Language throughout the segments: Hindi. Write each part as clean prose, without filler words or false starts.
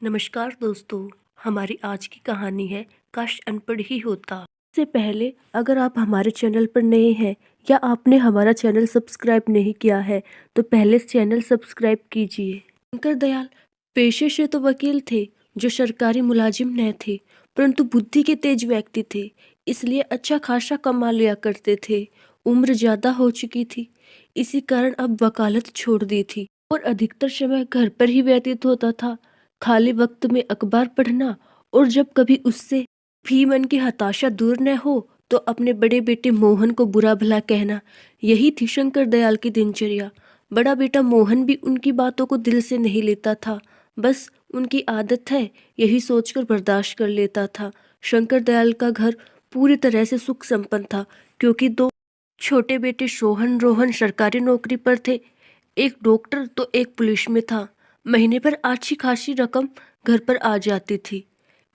नमस्कार दोस्तों। हमारी आज की कहानी है काश अनपढ़ ही होता। इससे पहले अगर आप हमारे चैनल पर नए हैं या आपने हमारा चैनल सब्सक्राइब नहीं किया है तो पहले चैनल सब्सक्राइब कीजिए। शंकर दयाल पेशे से तो वकील थे, जो सरकारी मुलाजिम न थे, परंतु बुद्धि के तेज व्यक्ति थे, इसलिए अच्छा खासा कमा लिया करते थे। उम्र ज्यादा हो चुकी थी, इसी कारण अब वकालत छोड़ दी थी और अधिकतर समय घर पर ही व्यतीत होता था। खाली वक्त में अखबार पढ़ना और जब कभी उससे भी मन की हताशा दूर न हो तो अपने बड़े बेटे मोहन को बुरा भला कहना, यही थी शंकर दयाल की दिनचर्या। बड़ा बेटा मोहन भी उनकी बातों को दिल से नहीं लेता था, बस उनकी आदत है यही सोचकर बर्दाश्त कर लेता था। शंकर दयाल का घर पूरी तरह से सुख संपन्न था, क्योंकि दो छोटे बेटे सोहन रोहन सरकारी नौकरी पर थे। एक डॉक्टर तो एक पुलिस में था। महीने पर अच्छी खासी रकम घर पर आ जाती थी।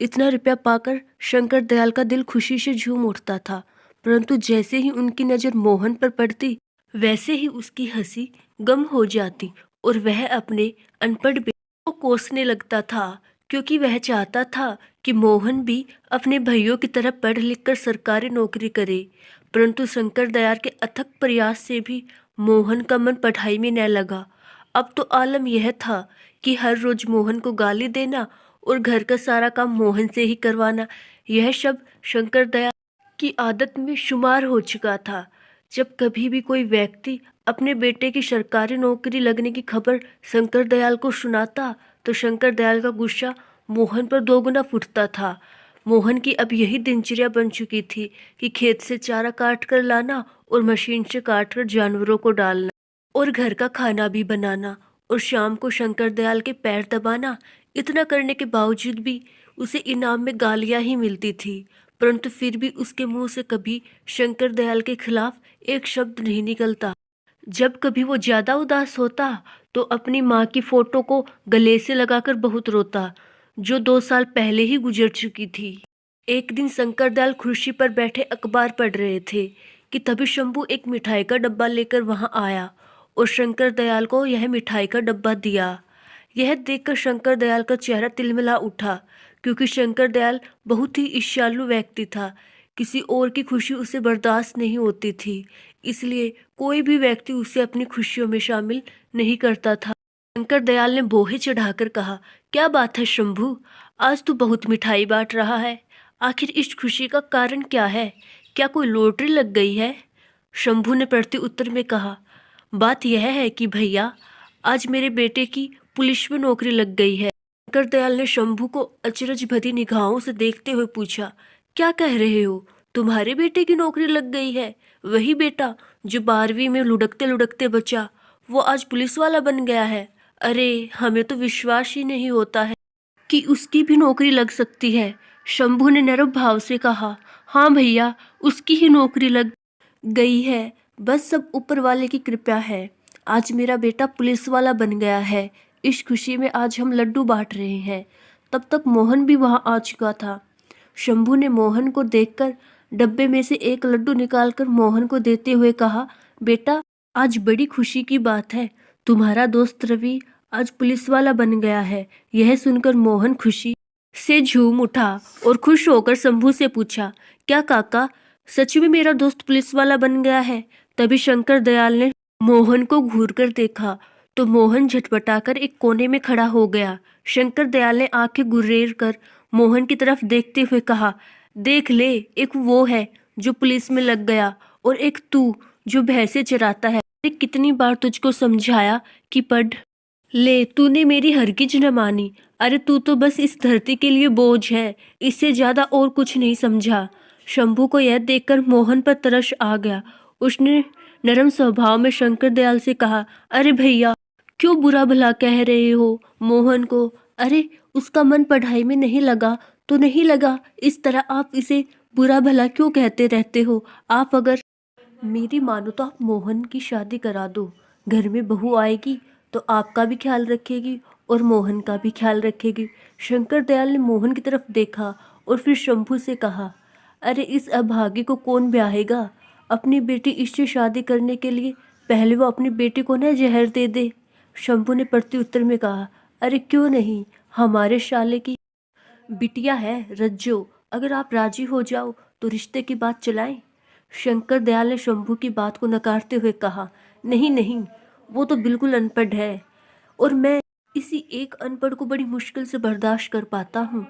इतना रुपया पाकर शंकर दयाल का दिल खुशी से झूम उठता था, परंतु जैसे ही उनकी नजर मोहन पर पड़ती वैसे ही उसकी हंसी गम हो जाती और वह अपने अनपढ़ बेटे को कोसने लगता था, क्योंकि वह चाहता था कि मोहन भी अपने भाइयों की तरह पढ़ लिख कर सरकारी नौकरी करे। परंतु शंकर दयाल के अथक प्रयास से भी मोहन का मन पढ़ाई में न लगा। अब तो आलम यह था कि हर रोज मोहन को गाली देना और घर का सारा काम मोहन से ही करवाना, यह सब शंकर दयाल की आदत में शुमार हो चुका था। जब कभी भी कोई व्यक्ति अपने बेटे की सरकारी नौकरी लगने की खबर शंकर दयाल को सुनाता तो शंकर दयाल का गुस्सा मोहन पर दोगुना फूटता था। मोहन की अब यही दिनचर्या बन चुकी थी कि खेत से चारा काट कर लाना और मशीन से काट कर जानवरों को डालना और घर का खाना भी बनाना और शाम को शंकर दयाल के पैर दबाना। इतना करने के बावजूद भी उसे इनाम में गालियां ही मिलती थी, परंतु फिर भी उसके मुंह से कभी शंकर दयाल के खिलाफ एक शब्द नहीं निकलता। जब कभी वो ज्यादा उदास होता तो अपनी माँ की फोटो को गले से लगाकर बहुत रोता, जो 2 साल पहले ही गुजर चुकी थी। एक दिन शंकर दयाल कुर्सी पर बैठे अखबार पढ़ रहे थे कि तभी शंभू एक मिठाई का डब्बा लेकर वहां आया और शंकर दयाल को यह मिठाई का डब्बा दिया। यह देखकर शंकर दयाल का चेहरा तिलमिला उठा, क्योंकि शंकर दयाल बहुत ही ईर्ष्यालु व्यक्ति था। किसी और की खुशी उसे बर्दाश्त नहीं होती थी, इसलिए कोई भी व्यक्ति उसे अपनी खुशियों में शामिल नहीं करता था। शंकर दयाल ने बोहे चढ़ाकर कहा, क्या बात है शंभू, आज तू बहुत मिठाई बांट रहा है। आखिर इस खुशी का कारण क्या है? क्या कोई लॉटरी लग गई है? शंभू ने प्रति उत्तर में कहा, बात यह है कि भैया, आज मेरे बेटे की पुलिस में नौकरी लग गई है। शंकर दयाल ने शंभू को अचरज भरी निगाहों से देखते हुए पूछा, क्या कह रहे हो? तुम्हारे बेटे की नौकरी लग गई है? वही बेटा जो 12वीं में लुढ़कते लुढ़कते बचा, वो आज पुलिस वाला बन गया है। अरे, हमें तो विश्वास ही नहीं होता है कि उसकी भी नौकरी लग सकती है। शंभू ने नरम भाव से कहा, हाँ भैया, उसकी ही नौकरी लग गई है, बस सब ऊपर वाले की कृपा है। आज मेरा बेटा पुलिस वाला बन गया है। इस खुशी में आज हम लड्डू बांट रहे हैं। तब तक मोहन भी वहां आ चुका था। शंभू ने मोहन को देखकर डब्बे में से एक लड्डू निकालकर मोहन को देते हुए कहा, बेटा, आज बड़ी खुशी की बात है। तुम्हारा दोस्त रवि आज पुलिस वाला बन गया है। यह सुनकर मोहन खुशी से झूम उठा और खुश होकर शंभू से पूछा, क्या काका, सच में मेरा दोस्त पुलिस वाला बन गया है? तभी शंकर दयाल ने मोहन को घूरकर देखा तो मोहन झटपटाकर एक कोने में खड़ा हो गया। शंकर दयाल ने आंखें गुर्रेर कर मोहन की तरफ देखते हुए कहा, देख ले, एक वो है जो पुलिस में लग गया और एक तू जो भैंसे चराता है। कितनी बार तुझको समझाया कि पढ़ ले, तूने मेरी हरगिज न मानी। अरे तू तो बस इस धरती के लिए बोझ है, इससे ज्यादा और कुछ नहीं समझा। शंभू को यह देखकर मोहन पर तरस आ गया। उसने नरम स्वभाव में शंकर दयाल से कहा, अरे भैया, क्यों बुरा भला कह रहे हो मोहन को? अरे उसका मन पढ़ाई में नहीं लगा तो नहीं लगा, इस तरह आप इसे बुरा भला क्यों कहते रहते हो? आप अगर मेरी मानो तो आप मोहन की शादी करा दो। घर में बहू आएगी तो आपका भी ख्याल रखेगी और मोहन का भी ख्याल रखेगी। शंकर दयाल ने मोहन की तरफ देखा और फिर शंभू से कहा, अरे इस अभागे को कौन ब्याहेगा? अपनी बेटी इससे शादी करने के लिए पहले वो अपनी बेटी को न जहर दे दे। शंभू ने प्रत्युत्तर में कहा, अरे क्यों नहीं, हमारे साले की बिटिया है रज्जो, अगर आप राजी हो जाओ तो रिश्ते की बात चलाएं। शंकर दयाल ने शंभू की बात को नकारते हुए कहा, नहीं नहीं, वो तो बिल्कुल अनपढ़ है और मैं इसी एक अनपढ़ को बड़ी मुश्किल से बर्दाश्त कर पाता हूँ,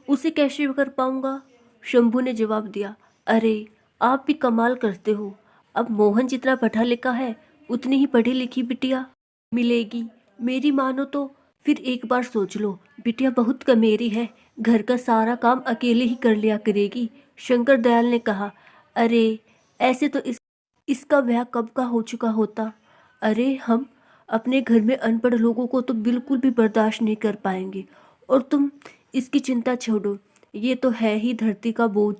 उसे कैसे कर पाऊंगा। शंभू ने जवाब दिया, अरे आप भी कमाल करते हो, अब मोहन जितना पढ़ा लिखा है उतनी ही पढ़ी लिखी बिटिया मिलेगी। मेरी मानो तो फिर एक बार सोच लो, बिटिया बहुत कमेरी है, घर का सारा काम अकेले ही कर लिया करेगी। शंकर दयाल ने कहा, अरे ऐसे तो इसका ब्याह कब का हो चुका होता। अरे हम अपने घर में अनपढ़ लोगों को तो बिल्कुल भी बर्दाश्त नहीं कर पाएंगे। और तुम इसकी चिंता छोड़ो, ये तो है ही धरती का बोझ,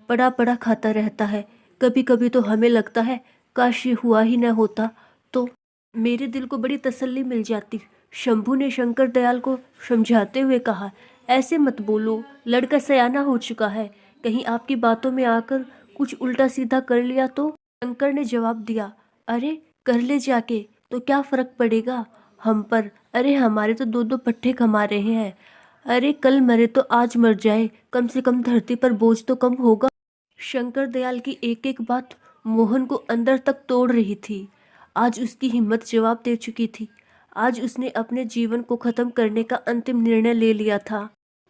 पड़ा पड़ा खाता रहता है। कभी कभी तो हमें लगता है काश ये हुआ ही न होता तो मेरे दिल को बड़ी तसल्ली मिल जाती। शंभू ने शंकर दयाल को समझाते हुए कहा, ऐसे मत बोलो, लड़का सयाना हो चुका है, कहीं आपकी बातों में आकर कुछ उल्टा सीधा कर लिया तो। शंकर ने जवाब दिया, अरे कर ले जाके, तो क्या फर्क पड़ेगा हम पर। अरे हमारे तो दो दो पट्टे कमा रहे हैं, अरे कल मरे तो आज मर जाए, कम से कम धरती पर बोझ तो कम होगा। शंकर दयाल की एक एक बात मोहन को अंदर तक तोड़ रही थी। आज उसकी हिम्मत जवाब दे चुकी थी। आज उसने अपने जीवन को खत्म करने का अंतिम निर्णय ले लिया था।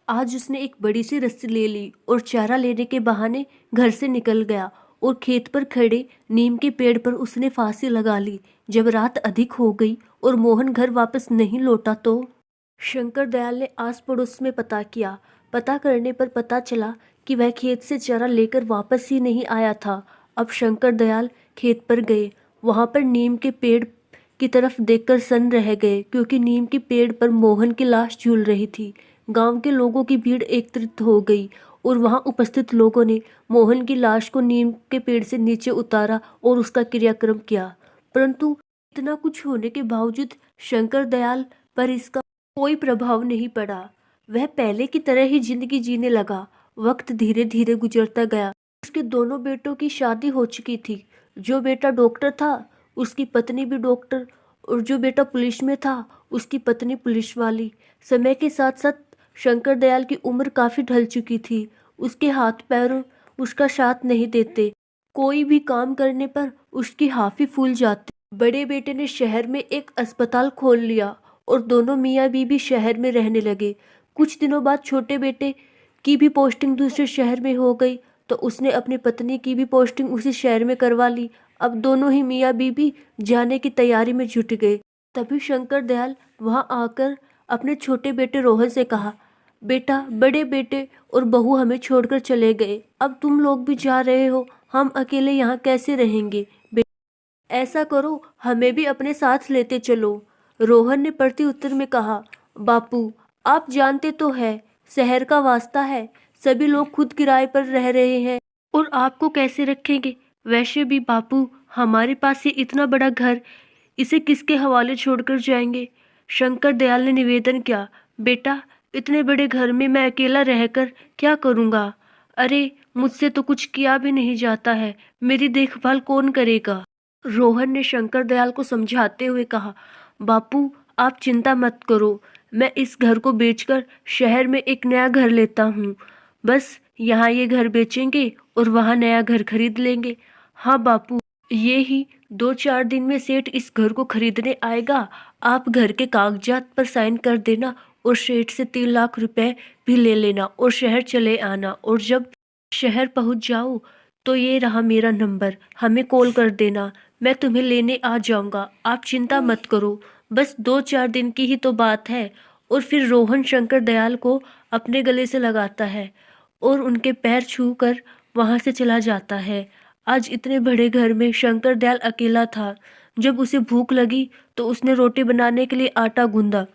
आज उसने एक बड़ी सी रस्सी ले ली और चारा लेने के बहाने घर से निकल गया और खेत पर खड़े नीम के पेड़ पर उसने फांसी लगा ली। जब रात अधिक हो गई और मोहन घर वापस नहीं लौटा तो शंकर दयाल ने आस पड़ोस में पता किया। पता करने पर पता चला कि वह खेत से चारा लेकर वापस ही नहीं आया था। अब शंकर दयाल खेत पर गए, वहां पर नीम के पेड़ की तरफ देखकर सन्न रह गए, क्योंकि नीम के पेड़ पर मोहन की लाश झूल रही थी। गांव के लोगों की भीड़ एकत्रित हो गई और वहां उपस्थित लोगों ने मोहन की लाश को नीम के पेड़ से नीचे उतारा और उसका क्रियाक्रम किया। परंतु इतना कुछ होने के बावजूद शंकर दयाल पर इसका कोई प्रभाव नहीं पड़ा। वह पहले की तरह ही जिंदगी जीने लगा। वक्त धीरे धीरे गुजरता गया। उसके दोनों बेटों की शादी हो चुकी थी। जो बेटा डॉक्टर था उसकी पत्नी भी डॉक्टर, और जो बेटा पुलिस में था उसकी पत्नी पुलिस वाली। समय के साथ साथ शंकर दयाल की उम्र काफी ढल चुकी थी। उसके हाथ पैर उसका साथ नहीं देते। कोई भी काम करने पर उसकी हाफी फूल जाती। बड़े बेटे ने शहर में एक अस्पताल खोल लिया और दोनों मियाँ बीवी शहर में रहने लगे। कुछ दिनों बाद छोटे बेटे की भी पोस्टिंग दूसरे शहर में हो गई तो उसने अपनी पत्नी की भी पोस्टिंग उसी शहर में करवा ली। अब दोनों ही मियाँ बीवी जाने की तैयारी में जुट गए। तभी शंकर दयाल वहां आकर अपने छोटे बेटे रोहन से कहा, बेटा, बड़े बेटे और बहू हमें छोड़कर चले गए, अब तुम लोग भी जा रहे हो, हम अकेले यहाँ कैसे रहेंगे। ऐसा करो, हमें भी अपने साथ लेते चलो। रोहन ने प्रति उत्तर में कहा, बापू आप जानते तो है, शहर का वास्ता है, सभी लोग खुद किराए पर रह रहे हैं और आपको कैसे रखेंगे। वैसे भी बापू, हमारे पास ये इतना बड़ा घर, इसे किसके हवाले छोड़कर जाएंगे। शंकर दयाल ने निवेदन किया, बेटा, इतने बड़े घर में मैं अकेला रहकर क्या करूँगा। अरे मुझसे तो कुछ किया भी नहीं जाता है, मेरी देखभाल कौन करेगा। रोहन ने शंकर दयाल को समझाते हुए कहा, बापू आप चिंता मत करो, मैं इस घर को बेचकर शहर में एक नया घर लेता हूँ। बस यहाँ ये घर बेचेंगे और वहाँ नया घर खरीद लेंगे। हाँ बापू, ये ही 2-4 दिन में सेठ इस घर को खरीदने आएगा। आप घर के कागजात पर साइन कर देना और सेठ से 3 लाख रुपए भी ले लेना और शहर चले आना। और जब शहर पहुंच जाओ तो ये रहा मेरा नंबर, हमें कॉल कर देना, मैं तुम्हें लेने आ जाऊंगा। आप चिंता मत करो, बस 2-4 दिन की ही तो बात है। और फिर रोहन शंकर दयाल को अपने गले से लगाता है और उनके पैर छू कर वहां से चला जाता है। आज इतने बड़े घर में शंकर दयाल अकेला था। जब उसे भूख लगी तो उसने रोटी बनाने के लिए आटा गूंदा।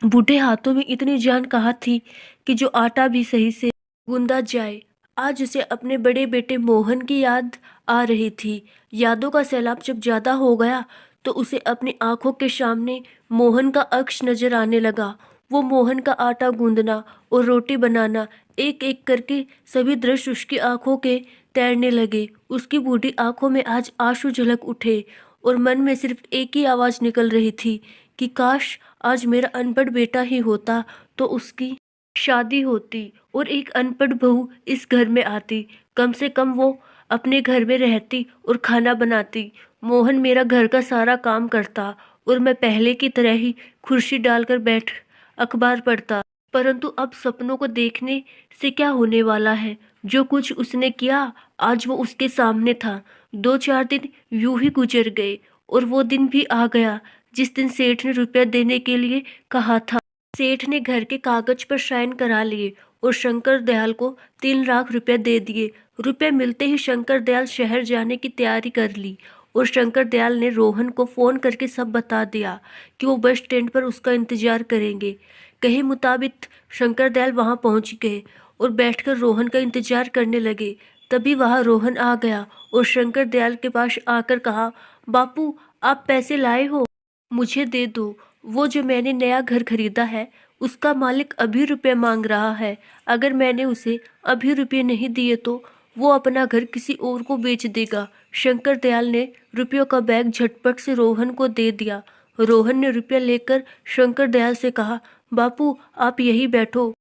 बूढ़े हाथों में इतनी जान कहाँ थी कि जो आटा भी सही से गूंदा जाए। आज उसे अपने बड़े बेटे मोहन की याद आ रही थी। यादों का सैलाब जब ज्यादा हो गया तो उसे अपनी आंखों के सामने मोहन का अक्ष नजर आने लगा। वो मोहन का आटा गूंदना और रोटी बनाना, एक एक करके सभी दृश्य उसकी आंखों के तैरने लगे। उसकी बूढ़ी आंखों में आज आंसू झलक उठे और मन में सिर्फ एक ही आवाज निकल रही थी कि काश आज मेरा अनपढ़ बेटा ही होता तो उसकी शादी होती और एक अनपढ़ बहू इस घर में आती। कम से कम वो अपने घर में रहती और खाना बनाती। मोहन मेरा घर का सारा काम करता और मैं पहले की तरह ही कुर्सी डालकर बैठ अखबार पढ़ता। परंतु अब सपनों को देखने से क्या होने वाला है। जो कुछ उसने किया आज वो उसके सामने था। 2-4 दिन यूं ही गुजर गए और वो दिन भी आ गया जिस दिन सेठ ने रुपया देने के लिए कहा था। सेठ ने घर के कागज पर साइन करा लिए और शंकर दयाल को 3 लाख रुपए दे दिए। रुपए मिलते ही शंकर दयाल शहर जाने की तैयारी कर ली और शंकर दयाल ने रोहन को फोन करके सब बता दिया कि वो बस स्टैंड पर उसका इंतजार करेंगे। कहे मुताबिक शंकर दयाल वहां पहुंच गए और बैठकर रोहन का इंतजार करने लगे। तभी वहां रोहन आ गया और शंकर दयाल के पास आकर कहा, बापू आप पैसे लाए हो, मुझे दे दो। वो जो मैंने नया घर खरीदा है उसका मालिक अभी रुपए मांग रहा है। अगर मैंने उसे अभी रुपये नहीं दिए तो वो अपना घर किसी और को बेच देगा। शंकर दयाल ने रुपयों का बैग झटपट से रोहन को दे दिया। रोहन ने रुपया लेकर शंकर दयाल से कहा, बापू आप यहीं बैठो,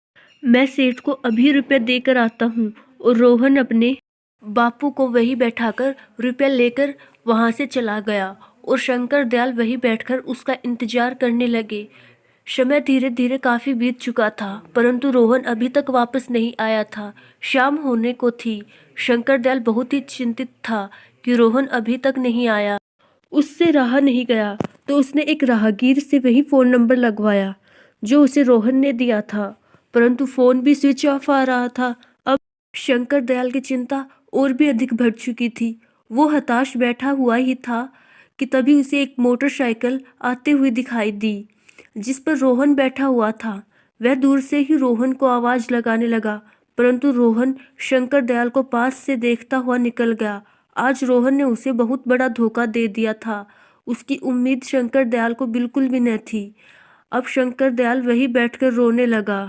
मैं सेठ को अभी रुपया देकर आता हूँ। और रोहन अपने बापू को वहीं बैठाकर रुपया लेकर वहां से चला गया और शंकर दयाल वहीं बैठकर उसका इंतजार करने लगे। समय धीरे धीरे काफी बीत चुका था परंतु रोहन अभी तक वापस नहीं आया था। शाम होने को थी। शंकर दयाल बहुत ही चिंतित था कि रोहन अभी तक नहीं आया, उससे रहा नहीं गया। तो उसने एक राहगीर से वही फोन नंबर लगवाया जो उसे रोहन ने दिया था, परंतु फोन भी स्विच ऑफ आ रहा था। अब शंकर दयाल की चिंता और भी अधिक बढ़ चुकी थी। वो हताश बैठा हुआ ही था कि तभी उसे एक मोटरसाइकिल आते हुए दिखाई दी जिस पर रोहन बैठा हुआ था। वह दूर से ही रोहन को आवाज लगाने लगा परंतु रोहन शंकर दयाल को पास से देखता हुआ निकल गया। आज रोहन ने उसे बहुत बड़ा धोखा दे दिया था। उसकी उम्मीद शंकर दयाल को बिल्कुल भी न थी। अब शंकर दयाल वहीं बैठकर रोने लगा।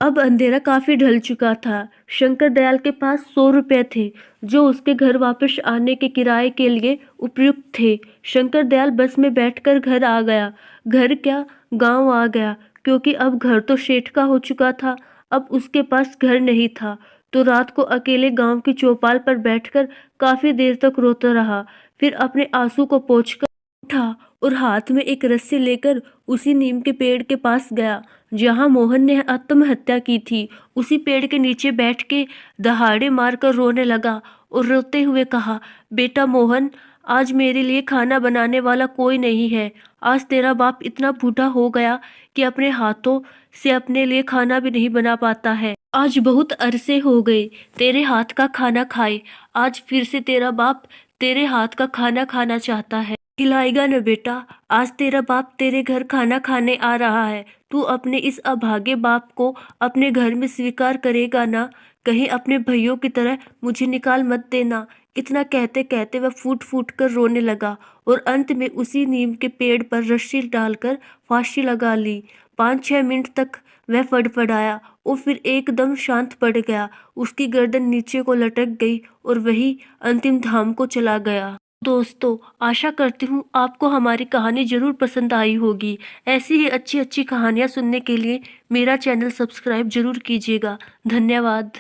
अब अंधेरा काफी ढल चुका था। शंकर दयाल के पास 100 रुपए थे जो उसके घर वापस आने के किराए के लिए उपयुक्त थे। शंकर दयाल बस में बैठकर घर आ गया। घर क्या, गांव आ गया, क्योंकि अब घर तो सेठ का हो चुका था। अब उसके पास घर नहीं था तो रात को अकेले गांव की चौपाल पर बैठकर काफी देर तक रोता रहा। फिर अपने आंसू को पोंछकर उठा और हाथ में एक रस्सी लेकर उसी नीम के पेड़ के पास गया जहां मोहन ने आत्महत्या की थी। उसी पेड़ के नीचे बैठ के दहाड़े मारकर रोने लगा और रोते हुए कहा, बेटा मोहन आज मेरे लिए खाना बनाने वाला कोई नहीं है। आज तेरा बाप इतना बूढ़ा हो गया कि अपने हाथों से अपने लिए खाना भी नहीं बना पाता है। आज बहुत अरसे हो गए तेरे हाथ का खाना खाए। आज फिर से तेरा बाप तेरे हाथ का खाना खाना चाहता है। खिलाएगा न बेटा? आज तेरा बाप तेरे घर खाना खाने आ रहा है। तू अपने इस अभागे बाप को अपने घर में स्वीकार करेगा ना? कहीं अपने भइयों की तरह मुझे निकाल मत देना। इतना कहते कहते वह फूट फूट कर रोने लगा और अंत में उसी नीम के पेड़ पर रस्सी डालकर फांसी लगा ली। 5-6 मिनट तक वह फड़फड़ाया और फिर एकदम शांत पड़ गया। उसकी गर्दन नीचे को लटक गई और वही अंतिम धाम को चला गया। दोस्तों, आशा करती हूँ आपको हमारी कहानी जरूर पसंद आई होगी। ऐसी ही अच्छी अच्छी कहानियाँ सुनने के लिए मेरा चैनल सब्सक्राइब जरूर कीजिएगा। धन्यवाद।